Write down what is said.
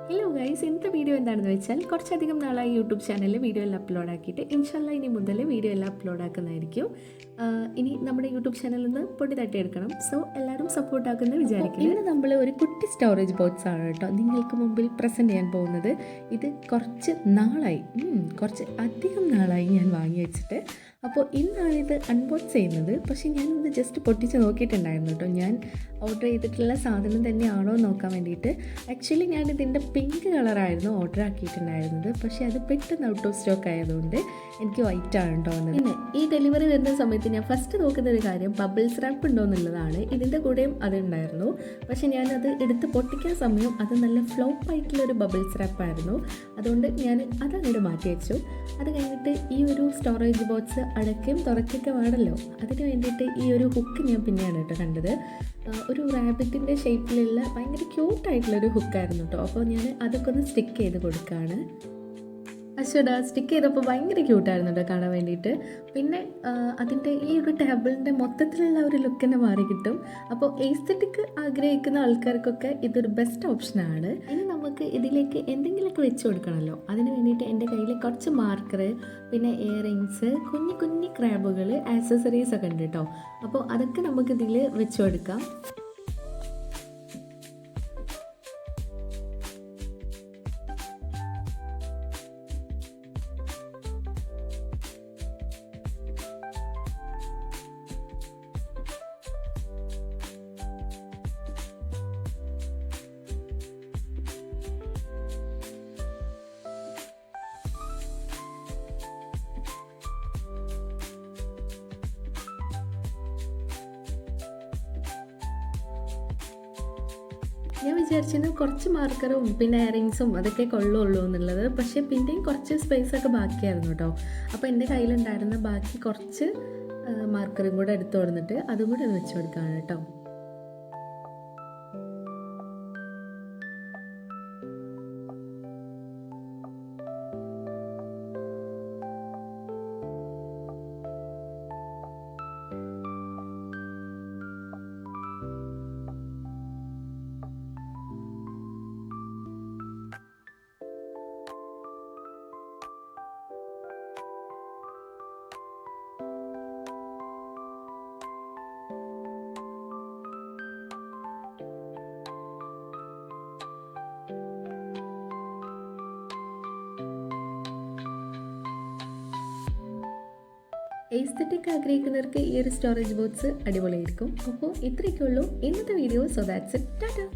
Hello guys, ഇന്നത്തെ video എന്താണെന്ന് വെച്ചാൽ കുറച്ചധികം നാളായി യൂട്യൂബ് ചാനലിൽ വീഡിയോ എല്ലാം അപ്ലോഡ് ആക്കിയിട്ട് ഇൻഷാല്ല ഇനി മുതൽ വീഡിയോ എല്ലാം അപ്ലോഡ് ആക്കുന്നതായിരിക്കും. ഇനി നമ്മുടെ യൂട്യൂബ് ചാനലിൽ നിന്ന് പൊടി തട്ടിയെടുക്കണം. സോ എല്ലാവരും സപ്പോർട്ട് ആക്കുമെന്ന് വിചാരിക്കുന്നു. ഇന്ന് നമ്മൾ ഒരു കുട്ടി സ്റ്റോറേജ് ബോക്സ് ആണ് കേട്ടോ നിങ്ങൾക്ക് മുമ്പിൽ പ്രസൻറ്റ് ചെയ്യാൻ പോകുന്നത്. ഇത് കുറച്ച് അധികം നാളായി ഞാൻ വാങ്ങി വെച്ചിട്ട്. അപ്പോൾ ഇന്നാണ് ഇത് അൺബോക്സ് ചെയ്യുന്നത്. പക്ഷേ ഞാനിത് ജസ്റ്റ് പൊട്ടിച്ച് നോക്കിയിട്ടുണ്ടായിരുന്നു കേട്ടോ. ഞാൻ ഓർഡർ ചെയ്തിട്ടുള്ള സാധനം തന്നെയാണോ നോക്കാൻ വേണ്ടിയിട്ട്. ആക്ച്വലി ഞാനിതിൻ്റെ പിങ്ക് കളറായിരുന്നു ഓർഡർ ആക്കിയിട്ടുണ്ടായിരുന്നത്. പക്ഷേ അത് പെട്ടെന്ന് ഔട്ട് ഓഫ് സ്റ്റോക്ക് ആയതുകൊണ്ട് എനിക്ക് വൈറ്റ് ആണ് കേട്ടോ വന്നത്. പിന്നെ ഈ ഡെലിവറി വരുന്ന സമയത്ത് ഞാൻ ഫസ്റ്റ് നോക്കുന്ന ഒരു കാര്യം ബബിൾസ് റാപ്പ് ഉണ്ടോ എന്നുള്ളതാണ്. ഇതിൻ്റെ കൂടെയും അതുണ്ടായിരുന്നു. പക്ഷേ ഞാനത് എടുത്ത് പൊട്ടിക്കാൻ സമയം അത് നല്ല ഫ്ലോപ്പ് ആയിട്ടുള്ളൊരു ബബിൾസ് റാപ്പായിരുന്നു. അതുകൊണ്ട് ഞാൻ അതങ്ങോട്ട് മാറ്റി വെച്ചു. അത് കഴിഞ്ഞിട്ട് ഈ ഒരു സ്റ്റോറേജ് ബോക്സ് അടയ്ക്കും തുറക്കൊക്കെ വേണമല്ലോ, അതിന് വേണ്ടിയിട്ട് ഈ ഒരു ഹുക്ക് ഞാൻ പിന്നെയാണ് കേട്ടോ കണ്ടത്. ഒരു റാബിറ്റിൻ്റെ ഷേപ്പിലുള്ള ഭയങ്കര ക്യൂട്ടായിട്ടുള്ളൊരു ഹുക്കായിരുന്നു കേട്ടോ. അപ്പോൾ ഞാൻ അതൊക്കെ ഒന്ന് സ്റ്റിക്ക് ചെയ്ത് കൊടുക്കുകയാണ്. സ്റ്റിക്ക് ചെയ്തപ്പോൾ ഭയങ്കര ക്യൂട്ടായിരുന്നു കേട്ടോ കാണാൻ വേണ്ടിയിട്ട്. പിന്നെ അതിൻ്റെ ഈ ഒരു ടേബിളിൻ്റെ മൊത്തത്തിലുള്ള ഒരു ലുക്ക് തന്നെ മാറി കിട്ടും. അപ്പോൾ എസ്തെറ്റിക് ആഗ്രഹിക്കുന്ന ആൾക്കാർക്കൊക്കെ ഇതൊരു ബെസ്റ്റ് ഓപ്ഷനാണ്. ഇനി നമുക്ക് ഇതിലേക്ക് എന്തെങ്കിലുമൊക്കെ വെച്ച് കൊടുക്കണമല്ലോ. അതിന് വേണ്ടിയിട്ട് എൻ്റെ കയ്യിൽ കുറച്ച് മാർക്കർ, പിന്നെ ഇയറിങ്സ്, കുഞ്ഞു ക്രാബുകൾ, ആക്സസറീസ് ഒക്കെ ഉണ്ട് കേട്ടോ. അപ്പോൾ അതൊക്കെ നമുക്കിതിൽ വെച്ച് കൊടുക്കാം. ഞാൻ വിചാരിച്ചിരുന്നു കുറച്ച് മാർക്കറും പിന്നെ ഇയറിങ്സും അതൊക്കെ കൊള്ളുള്ളൂ എന്നുള്ളത്. പക്ഷേ പിന്നെയും കുറച്ച് സ്പേസൊക്കെ ബാക്കിയായിരുന്നു കേട്ടോ. അപ്പോൾ എൻ്റെ കയ്യിലുണ്ടായിരുന്ന ബാക്കി കുറച്ച് മാർക്കറും കൂടെ എടുത്തു കൊടുത്തിട്ട് അതും കൂടെ ഒന്ന് വെച്ച് കൊടുക്കുകയാണ് കേട്ടോ. എസ്തെറ്റിക് ആഗ്രഹിക്കുന്നവർക്ക് ഈ ഒരു സ്റ്റോറേജ് ബോക്സ് അടിപൊളിയായിരിക്കും. അപ്പോൾ ഇത്രയൊക്കെ ഉള്ളൂ ഇന്നത്തെ video. So that's it. Tata.